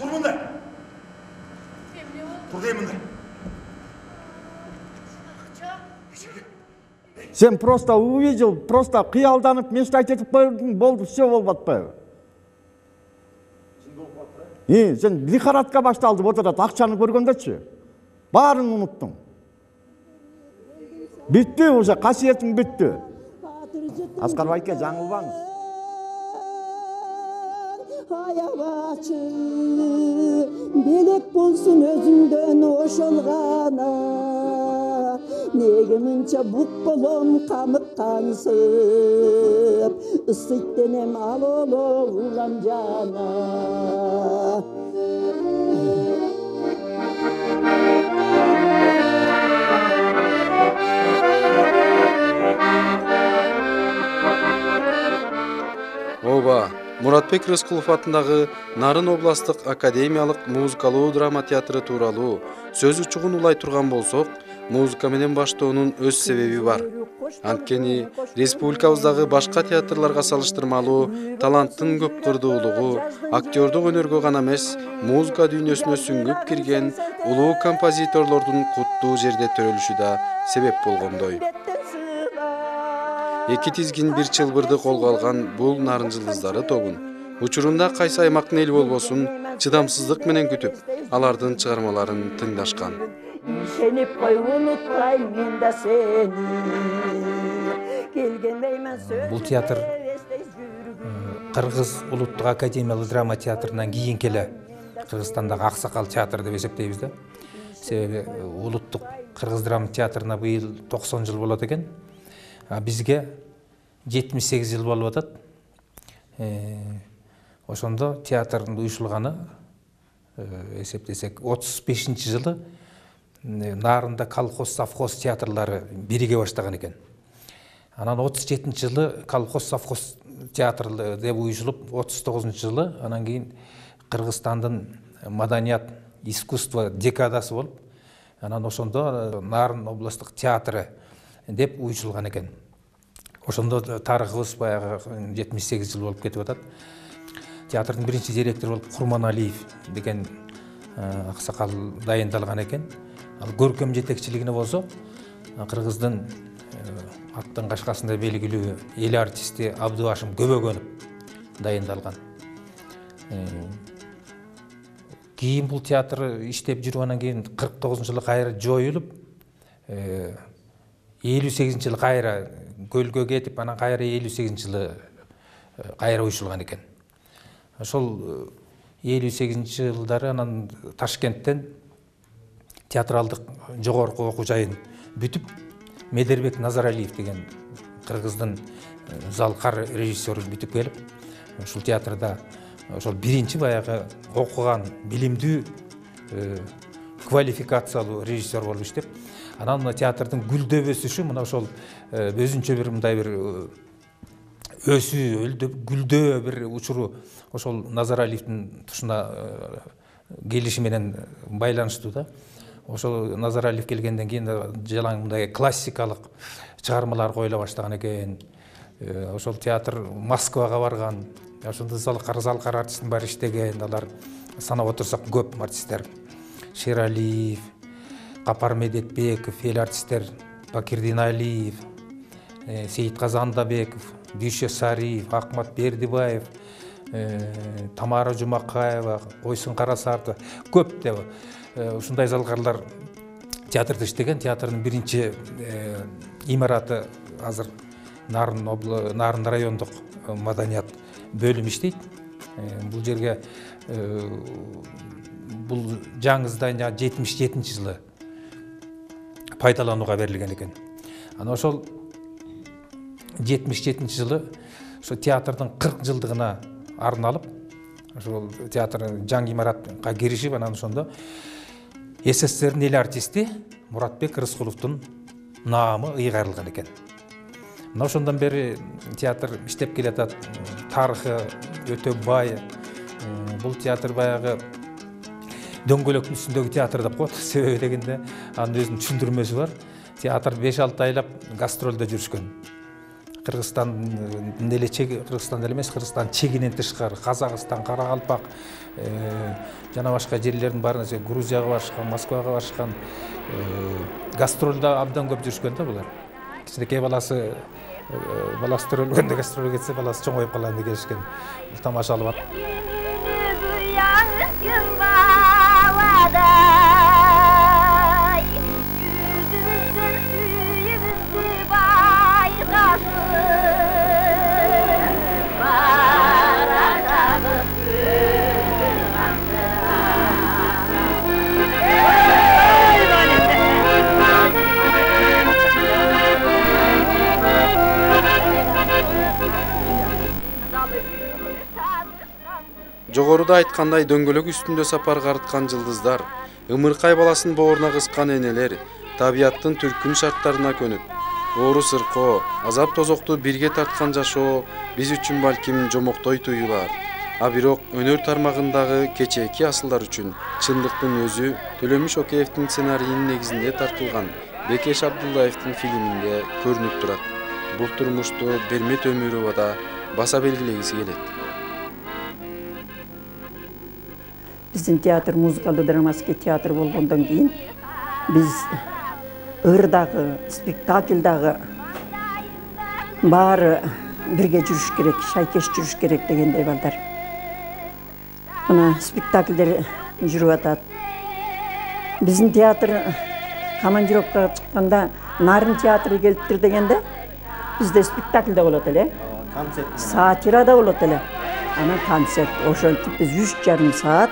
Dur mында. Dur dey мында. Sen просто увидел, просто кыялданып мечтать этип койдуң, болду, все болуп атпайбы? Sen лихорадка башталды, вот этот акчаны көргөндөчү. Баарын уnuттуң. Bitти уже, касиетиң bitти. Аскар байке, жаңылбаңыз. Аябачы, белек болсун өзүңдөн ошол гана. Неге мынча бук болом камыккансып, ысыйт денем ал улам жана. Оба, Муратбек Рыскулов атындагы Нарын областык академиялык музыкалуу драма театры тууралуу сөз учугун улай турган болсок, музыка менен баштоонун өз себеби бар. Анткени республикабыздагы башка театрларга салыштырмалуу таланттын көп кырдуулугу актёрдук өнөргө гана эмес, музыка дүйнөсүнө сүңгүп кирген улуу композиторлордун куттуу жерде төрөлүшү да себеп болгондой. Эки тизгин бир чылбырды колго алган бул Нарын жылдыздары тобун учурунда кайсы аймактын эли болбосун чыдамсыздык менен күтүп, алардын чыгармаларын тыңдашкан. Ишенип кой, унутпайм мен да сени. Келгендеймен сөз. Бул театр Кыргыз улуттук академиялык драма театрынан кийинки эле Кыргызстандагы аксакал театр деп эсептейбиз да. Себеби улуттук Кыргыз драма театрына быйыл 90 жыл болот экен. Бизге 78 жыл болуп атат. Ошондо театрдын уюшулганы эсептесек 35-жылы Нарында колхоз, совхоз театрлары бириге баштаган экен. Анан 37-жылы колхоз, совхоз театрлары деп уюшулуп, 39-жылы анан кийин Кыргызстандын маданият, искусство декадасы болуп, анан ошондо Нарын областтык театры деп уюшулган экен. Ошондо тарыхыбыз баягы 78 жыл болуп кетип атат. Театрдын биринчи директору болуп Курманалиев деген аксакал дайындалган экен. Ал көркөм жетекчилигине болсо, Кыргыздын аттын кашкасында белгилүү эл артисти Абдыбашым Көбөгөнов дайындалган. Кийин бул театр иштеп жүрүп, анан кийин 49-жылы кайра жоюлуп, 58-жылы кайра көлгө кетип, анан кайра 58-жылы кайра уюшулган экен. Ошол 58-жылдары анан Ташкенттен театралдык жогорку окуу жайын бүтүп, Медербек Назаралиев деген Кыргыздын залкар режиссеру бүтүп келип, ушул театрда ошол биринчи баягы окуган, билимдүү, квалификациялуу режиссер болуп иштеп, анан театрдын гүлдөп өсүшү мына ошол өзүнчө бир мындай бир өсүү, гүлдөө бир учуру ошол Назаралиевдин тушуна келиши менен байланыштуу да. Ошол Назаралиев келгенден кийин жалаң мындай классикалык чыгармалар коюла баштаган экен. Ошол театр Москвага барган. Ошондо залкар артисттин баары иштеген. Алар санап отурсак көп артисттер. Шералиев, Капар Медетбеков, эл артисттер Бакирдин Алиев, Сейитказы Андабеков, Дүйшө Сариев, Акмат Бердибаев, Тамара Жумакаева, Ойсун Карасарты көп деп ушундай залкарлар театрда иштеген. Театрдын биринчи имараты азыр Нарын райондук маданият бөлүм иштейт. Бул жерге бул жаңы здание 77-жылы пайдаланууга берилген экен. Анан ошол 77-жылы ошо театрдын 40 жылдыгына арналып, ошол театрдын жаңы имаратка киришип, анан ошондо СССРдин эл артисти Муратбек Рыскуловдун наамы ыйгарылган экен. Мына ошондон бери театр иштеп келатат. Тарыхы өтө бай. Бул театр баягы дөңгөлөктүн үстүндөгү театр деп коет. Себеби дегенде анын өзүнүн түшүндүрмөсү бар. Театр 5-6 айлап гастролдо жүрүшкөн. Кыргызстан деле Кыргызстан эмес, Кыргызстан чегинен тышкары Казакстан, Каракалпак жана башка жерлердин баарына, Грузияга барышкан, Москвага барышкан, гастролда абдан көп жүрүшкөн да булар. Кичинекей баласы төрөлгөндө гастролго кетсе, баласы чоңоюп калган деп келишкен. Бул тамашалап атат. Жогоруда айткандай дөңгөлөк үстүндө сапарга арткан жылдыздар, ымыркай баласын бооруна кыскан энелер, табияттын түркүн шарттарына көнүп, оору сыркоо, азап тозокту бирге тарткан жашоо биз үчүн балким жомоктой туюлар. А бирок өнөр тармагындагы кечээки асылдар үчүн чындыктын өзү Төлөмүш Океевдин сценарийинин негизинде тартылган Бекеш Абдуллаевдин фильминде көрүнүп турат. Бул турмушту Бермет Өмүрова да баса белгилегиси келет. Биздин театр музыкалдуу драматский театр болгондон кийин биз ырдагы, спектакльдагы баары бирге жүрүш керек, шайкеш жүрүш керек дегендей балдар. Мына спектакльдер жүрүп атат. Биздин театр командировкага чыкканда Нарын театры келиптир дегенде бизде спектакль да болот эле. Сатира да болот эле. Анан концерт. Ошентип биз 3,5 саат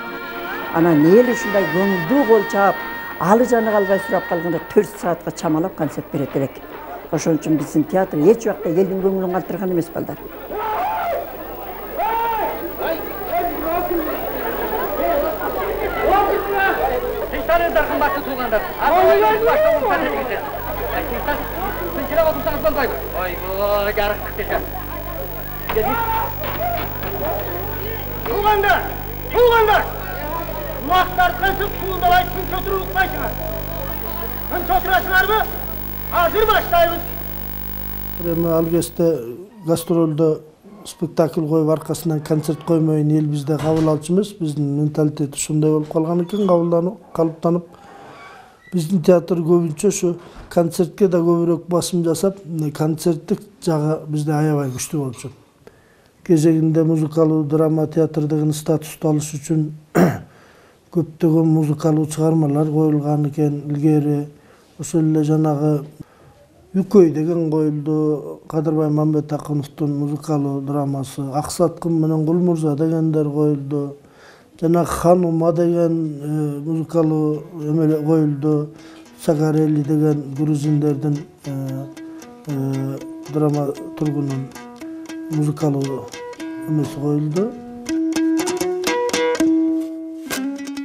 анан эле ушундай көңүлдүү кол чаап, алы жаны калбай сурап калганда 4 саатка чамалап концерт берет элек. Ошон үчүн биздин театр эч убакта элдин көңүлүн калтырган эмес балдар. Тиштаныздар кымбаттуу туугандар. Тинчирап отурсаңыз болбойбу? Ойбой, жарыктык дешем. Туугандар! Мактар кысып суулдабай күн көтүрүп укпайсыңар. Күн көтүрөсүңөрбү? Азыр баштайбыз. Эми ал кезде гастролдо спектакль коюп аркасынан концерт коймойн эл бизде кабыл алчу эмес. Биздин менталитет ушундай болуп калган экен, калыптанып. Биздин театр көбүнчө ушу концертке да көбүрөөк басым жасап, концерттик жагы бизде аябай күчтүү болчу. Кезегинде музыкалуу драма театрдыгын статусту алыш үчүн көптөгөн музыкалуу чыгармалар коюлган экен илгери. Ошол эле жанагы Үкөй деген коюлду, Кадырбай Мамбетакыновдун музыкалуу драмасы, Аксаткын менен Кул Мурза дегендер коюлду. Жана Ханума деген музыкалуу эмеле коюлду. Сагарели деген грузиндердин драматургунун музыкалуу эмеси коюлду.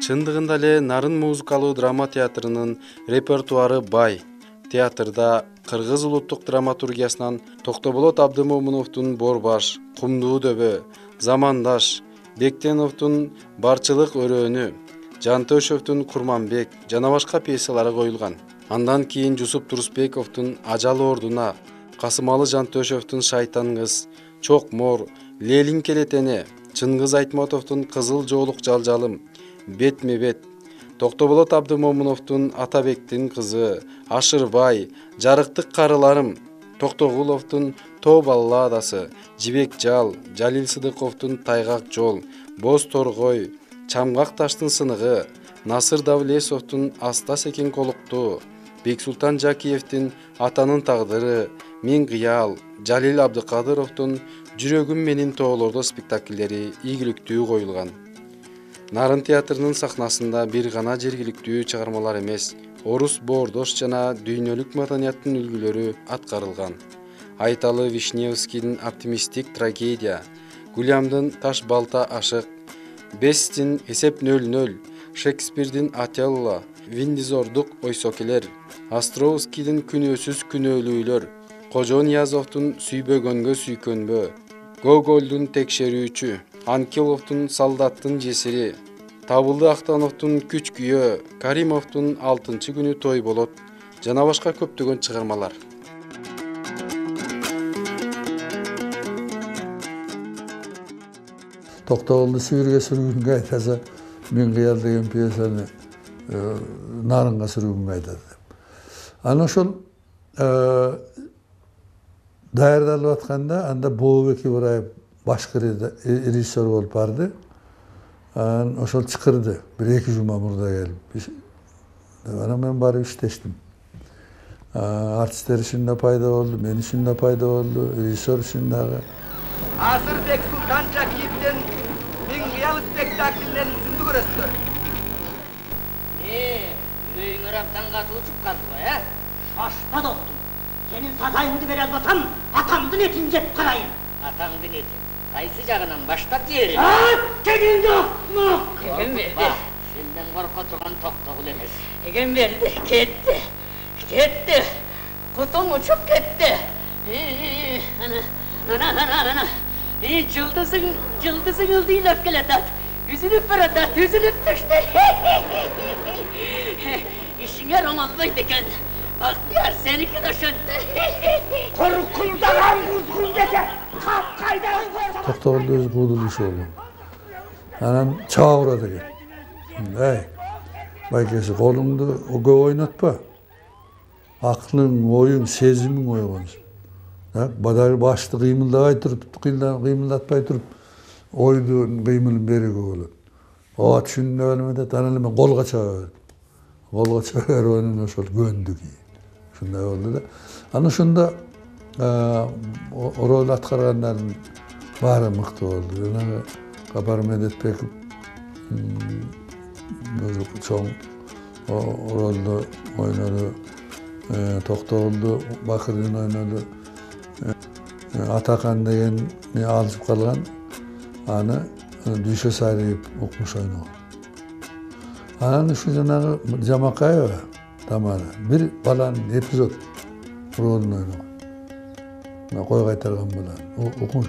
Чындыгында эле Нарын музыкалуу драма театрынын репертуары бай. Театрда Кыргыз улуттук драматургиясынан Токтоболот Абдымомуновдун Борбаш, Кумдуу дөбө, Замандаш, Бектеновдун Барчылык өрөөнү, Жантөшевдун Курманбек жана башка пьесалары коюлган. Андан кийин Жусуп Турусбековдун Ажал ордуна, Касымалы Жантөшевдун Шайтан кыз, Чокмор, Лелин келетене, Чыңгыз Айтматовдун Кызыл жоолук жалжалым, Бетме-бет, Токтоболот Абдымомуновдун Атабектин кызы, Ашырбай, Жарыктык карыларым, Токтогуловдун Тоо балладасы, Жибек Жал, Жалил Сыдыковдун Тайгак жол, Боз торгой, Чамгак таштын сыныгы, Насыр Давлесовдун Аста секен колукту, Бексултан Жакиевдин Атанын тагдыры, Мен кыял, Жалил Абдыкадыровдун Жүрөгүм менин тоолордо спектакльдери ийгиликтүү коюлган. Нарын театрынын сахнасында бир гана жергиликтүү чыгармалар эмес, орус, боордош жана дүйнөлүк маданияттын үлгүлөрү аткарылган. Айталы Вишневскийдин Оптимистик трагедия, Гулямдын Таш балта ашык, Бестин Эсеп 00, Шекспирдин Отелло, Виндзордук ойсокелер, Островскийдин Күнөөсүз күнөөлүүлөр, Кожо Ниязовдун Сүйбөгөнгө сүйкөнбө, Гогольдун Текшерүүчү, Анкиловдун Солдаттын жесири, Табылды Актановдун Күч күйөө, Каримовдун 6 күнү той болот жана башка көптөгөн чыгармалар. Токтогулду Сибирге сүргөнгө айтаса, мен кыял деген пьесаны Нарынга сүргөнгө айтат. Ана ошол даярдалып атканда анда Болобек Ибраев башкы режиссер болуп барды. Ошол чыкырды. 1-2 жума мурда келип. Ана мен барып иштештим. Артисттер үчүн да пайда болду, мен үчүн да пайда болду, режиссер үчүн дагы. Асырбек Султан Жакиевден Миң кыял спектаклинен үзүндү көрөсүздөр. Үйүңөр абдан катуу учуп калды го, Шашпа достум. Сенин сатайыңды бере албасам, атамдын этин жеп карайын. Атаңдын эти кайсы жагынан баштап жери? Кегенди. Сенден корко турган Токтогул эмес. Еген берди, кетти. Кутуң учуп кетти. Ana. Yıldızın ıldıyla kelebek. Üzülüp baradat, üzülüp düştü. İşine romanlıydı eken. Bahtiyar seninki de şöndü. Korkuldaran kuzgun dese. Kapkaydan korsan. Токтогулду өзү куудул иши болду. Анан чаба урат экен. Эй, байкеси, колуңду көп ойнотпа. Аклың, оюң, сезимиң ойгонсун. Бадары башты кыймылдабай туруп, кыймылдатпай туруп, ойдун кыймылын берүүгө болот. Ооба түшүндү эле анан эле мен колго чаба бердим. Колго чаба берип анан ошол көндү кийин. Ушундай болду да. Анан ошондо роль аткаргандардын баары мыкты болду. Жанагы Капар Медетбеков өзү чоң ролду ойноду. Токтогулду Бакырдин ойноду. Атакан деген алышып калган, аны Дүйшө Сариев Укмуш ойногон. Анан ушу жанагы Жамакаева Тамара бир баланын эпизод ролун ойногон. Кой кайтарган баланы. Укмуш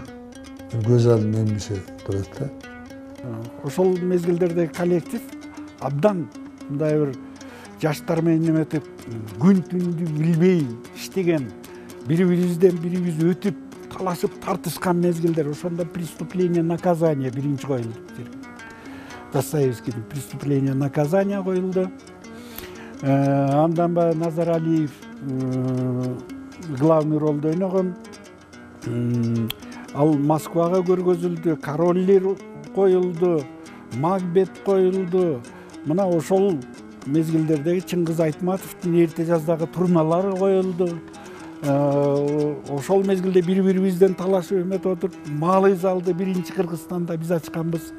көз алдында эмесе турат да. Ошол мезгилдердеги коллектив абдан мындай бир жаштар менен эметип, күн түндү билбей иштеген, бири-бирибизден бирибиз өтүп, талашып тартышкан мезгилдер. Ошондо преступление наказание биринчи коюлду. Достоевскийдин преступление наказание коюлду. Андан баягы Назар Алиев главный ролду ойногон. Ал Москвага көргөзүлдү, Король Лир коюлду, Макбет коюлду. Мына ошол мезгилдердеги Чыңгыз Айтматовдун эрте жаздагы турналары коюлду. Ошол мезгилде бири-бирибизден талашып эметип отуруп, малый залды биринчи Кыргызстанда биз ачканбыз.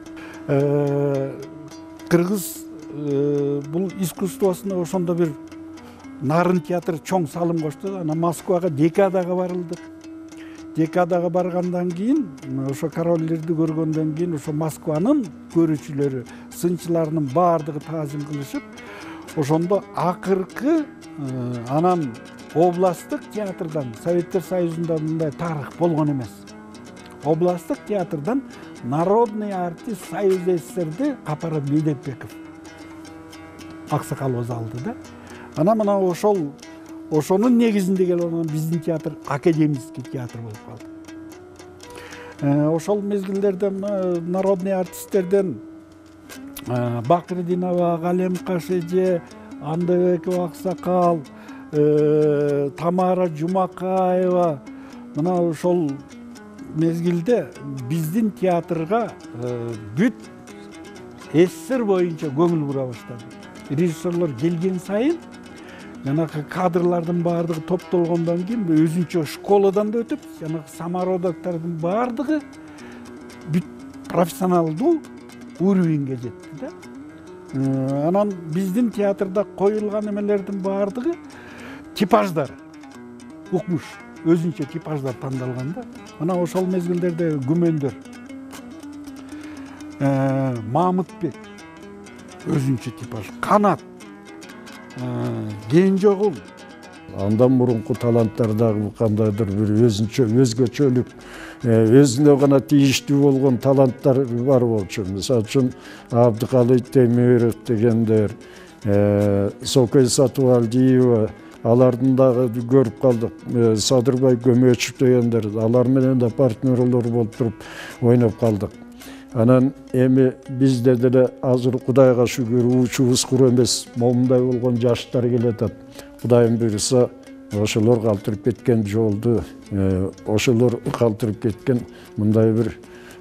Кыргыз бул искусствосуна ошондо бир Нарын театры чоң салым кошту. Анан Москвага декадага барылдык. Декадага баргандан кийин, ошо Король Лирди көргөндөн кийин, ошо Москванын көрүүчүлөрү, сынчыларынын баардыгы таазим кылышып, ошондо акыркы анан областтык театрдан, Советтер Союзунда мындай тарых болгон эмес. Областтык театрдан народный артист Союз СССРди Капар Медетбеков аксакал алды да. Анан мына ошонун негизинде келген биздин театр академический театр болуп калды. Ошол мезгилдерде народный артисттерден Бакырдинова, Галем Кашеже, Андыбеков Аксакал, Тамара Жумакаева, мына ошол мезгилде биздин театрга бүт СССР боюнча көңүл бура баштады. Режиссерлор келген сайын жанагы кадрлардын баардыгы топтолгондон кийин өзүнчө школадан да өтүп, жанагы самородоктордун баардыгы бүт профессионалдуу уровеньге жетти да. Анан биздин театрда коюлган эмелердин баардыгы типаждар. Укмуш өзүнчө типаждар тандалган да. Мына ошол мезгилдерде күмөндөр. Мамытбек өзүнчө типаж, Канат, Кенжогул. Андан мурунку таланттар дагы кандайдыр бир өзгөчөлүк, өзүнө гана тийиштүү болгон таланттар бар болчу. Мисалы үчүн Абдыкалый Темиров дегендер, Сокой Сатыбалдиева, алардын дагы көрүп калдык. Садырбай Көмөчүв дегендер, алар менен да партнерлор болуп туруп ойноп калдык. Анан эми бизде деле азыр Кудайга шүгүр уучубуз кур эмес, момундай болгон жаштар келатат. Кудайым буйруса ошолор калтырып кеткен жолду, ошолор калтырып кеткен мындай бир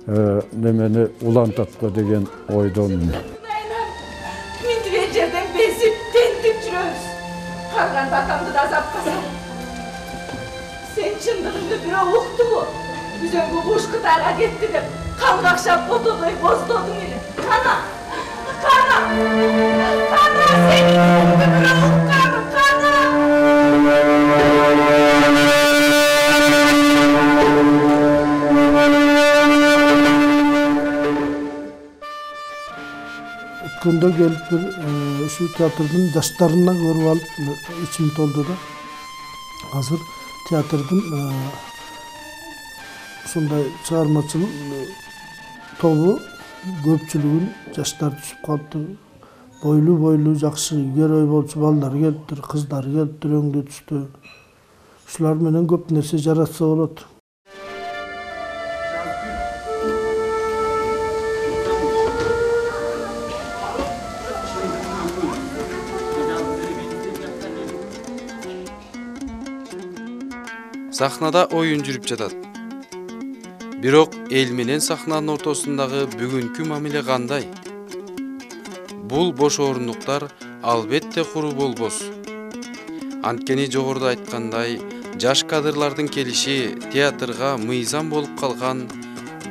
немени улантатпа деген ойдомун. Минтиген жерден безип, тентип жүрөбүз. Калган батамды да азапка сал. Сен чындыгыңды бирөө уктубу? Үзөңгү кушкутайга кетти деп, калгакшап ботодой боздодуң эле. Кана! Кана! Кана! Сен чындыгыңды бирөө укканы, кана! Өткөндө келип бир ушул театрдын жаштарынан көрүп алып ичим толду да. Азыр театрдын ушундай чыгармачыл тобу көпчүлүгүн жаштар түшүп калыптыр. Бойлуу жакшы герой болчу балдар келиптир, кыздар келиптир өңдө түштү. Ушулар менен көп нерсе жаратса болот. Сахнада оюн жүрүп жатат. Бирок эл менен сахнанын ортосундагы бүгүнкү мамиле кандай? Бул бош орундуктар албетте куру болбос. Анткени жогоруда айткандай, жаш кадрлардын келиши театрга мыйзам болуп калган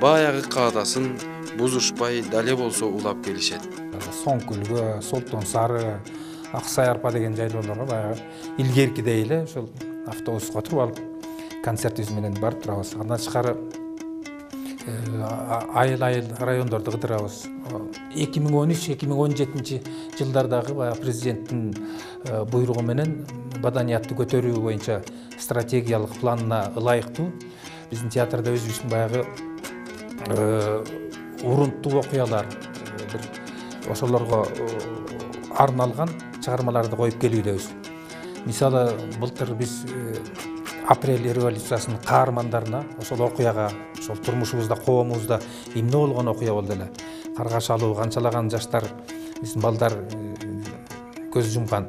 баягы каадасын бузушпай дале болсо улап келишет. Соңкүлгө, Солтон Сары, Аксай Арпа деген жайлоолорго баягы илгеркидей эле ошол автобуска туруп алып концертибиз менен барып турабыз. Андан тышкары айыл райондорду кыдырабыз. 2013-2017 жылдардагы баягы президенттин буйругу менен маданиятты көтөрүү боюнча стратегиялык планына ылайыктуу биздин театрда өзүбүздүн баягы урунттуу окуялар, ошолорго арналган чыгармаларды коюп келүүбүз. Мисалы, былтыр биз апрель революциясынын каармандарына ошол окуяга, ошол турмушубузда, коомубузда эмне болгон окуя болду эле. Каргашалуу канчалаган жаштар, биздин балдар көз жумган.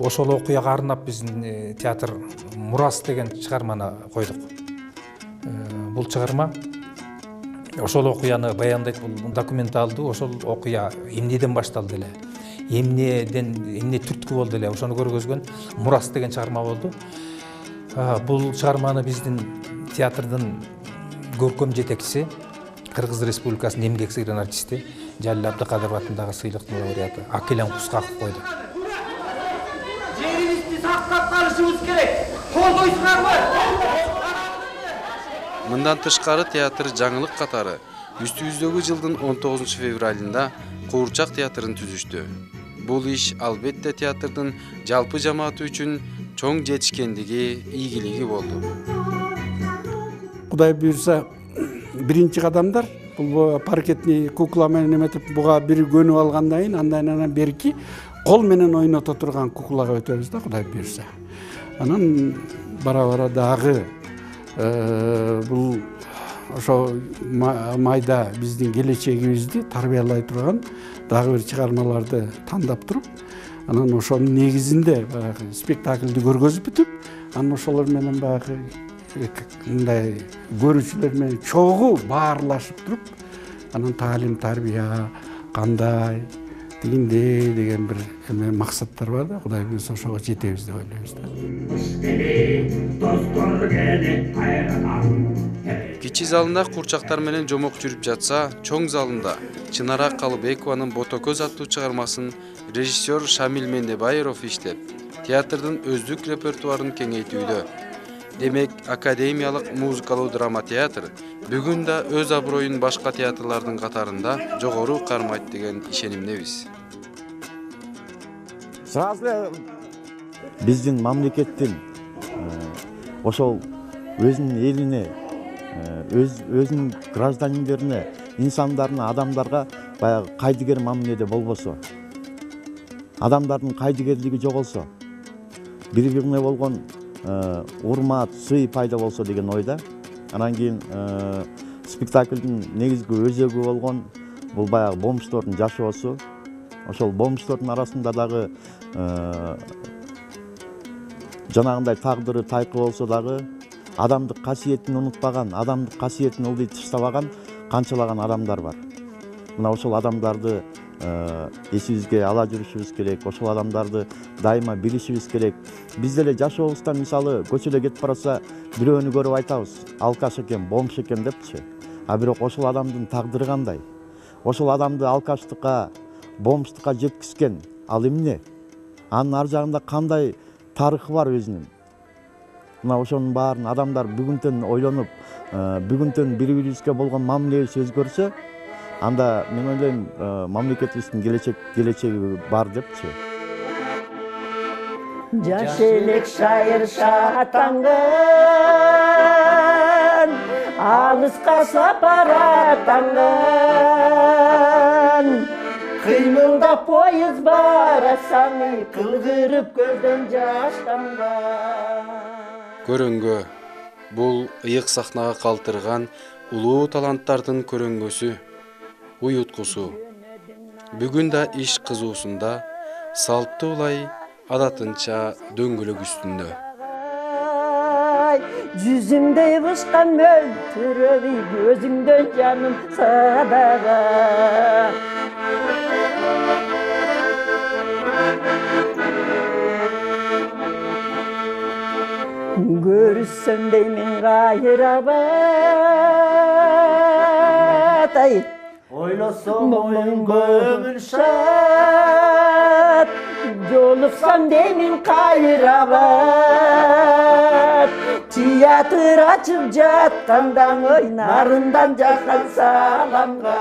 Ошол окуяга арнап биздин театр Мурас деген чыгарманы койдук. Бул чыгарма ошол окуяны баяндайт, бул документалдуу, ошол окуя эмнеден башталды эле. Эмне түрткү болду эле, ошону көргөзгөн Мурас деген чыгарма болду. Бул чыгарманы биздин театрдын көркөм жетекчиси, Кыргыз Республикасынын эмгек сыйган артисти Жалил Абдыкадыров атындагы сыйлыктын лауреаты Акилем Кускаков койду. Жерибизди сактап калышыбыз керек. Колдойсуңарбы? Мындан тышкары театр жаңылык катары үстүбүздөгү жылдын 19 февралында Куурчак театрын түзүштү. Бул иш албетте театрдын жалпы жамааты үчүн чоң жетишкендиги, ийгилиги болду. Кудай буйрса, биринчи кадамдар бул паркетный кукла менен эметип буга бир көнүп алгандан кийин андан берки кол менен ойното турган куклага өтөбүз да, Кудай буйрса. Анан бара дагы бул ошо майда биздин келечегибизди тарбиялай турган дагы бир чыгармаларды тандап туруп, анан ошонун негизинде баягы спектакльди көргөзүп бүтүп, анан ошолор менен баягы мындай көрүүчүлөр менен чогуу баарлашып туруп, анан таалим тарбия кандай дегенде деген бир максаттар бар да, Кудай буйрса ошого жетебиз деп ойлойбуз да. Кичи залында курчактар менен жомок жүрүп жатса, чоң залында Чынара Калыбекованын Ботокөз аттуу чыгармасын режиссер Шамил Мендебайров иштеп, театрдын өздүк репертуарын кеңейтүүдө. Демек, академиялык музыкалуу драма театр бүгүн да өз аброюн башка театрлардын катарында жогору кармайт деген ишенимдебиз. Сразу биздин мамлекеттин ошол өзүнүн элине, өзүнүн гражданиндерине, инсандарына, адамдарга баягы кайдыгер мамиледе болбосо, адамдардын кайдыгерлиги жоголсо, бири-бирине болгон урмат, сый пайда болсо деген ойда. Анан кийин спектакльдин негизги өзөгү болгон бул баягы бомждордун жашоосу. Ошол бомждордун арасында дагы жанагындай тагдыры тайкы болсо дагы адамдык касиетин унутпаган, адамдык касиетин ылдый таштабаган канчалаган адамдар бар. Мына ошол адамдарды эсибизге ала жүрүшүбүз керек. Ошол адамдарды дайыма билишибиз керек. Биз деле жашообуздан мисалы көчөдө кетип барса, бирөөнү көрүп айтабыз, алкаш экен, бомж экен депчи. А бирок ошол адамдын тагдыры кандай? Ошол адамды алкаштыкка, бомждукка жеткизген ал эмне? Анын ар жагында кандай тарыхы бар өзүнүн? Мына ошонун баарын адамдар бүгүнтөн ойлонуп, бүгүнтөн бири-бирибизге болгон мамилебиз өзгөрсө, анда мен ойлойм мамлекетибиздин келечеги бар депчи. Жаш элек шайыр шатанган, алыска сапар аттанган. Кыймылдап поезд барасаң, кылгырып көздөн жаш тамган. Көрөнгө бул ыйык сахнага калтырган улуу таланттардын көрөнгөсү, уюткусу. Бүгүн да иш кызуусунда салттуу улай адатынча дөңгөлөк үстүндө. Жүзүңдөй бышкан мөлтүрөбүй, көзүңдөн жаным садага. Көрүсөм деймин кайрабат, ойлосом оюн көңүл шат, жолуксам деймин кайрабат. Театр ачып жаткандан ой, нарындан жаккан саламга.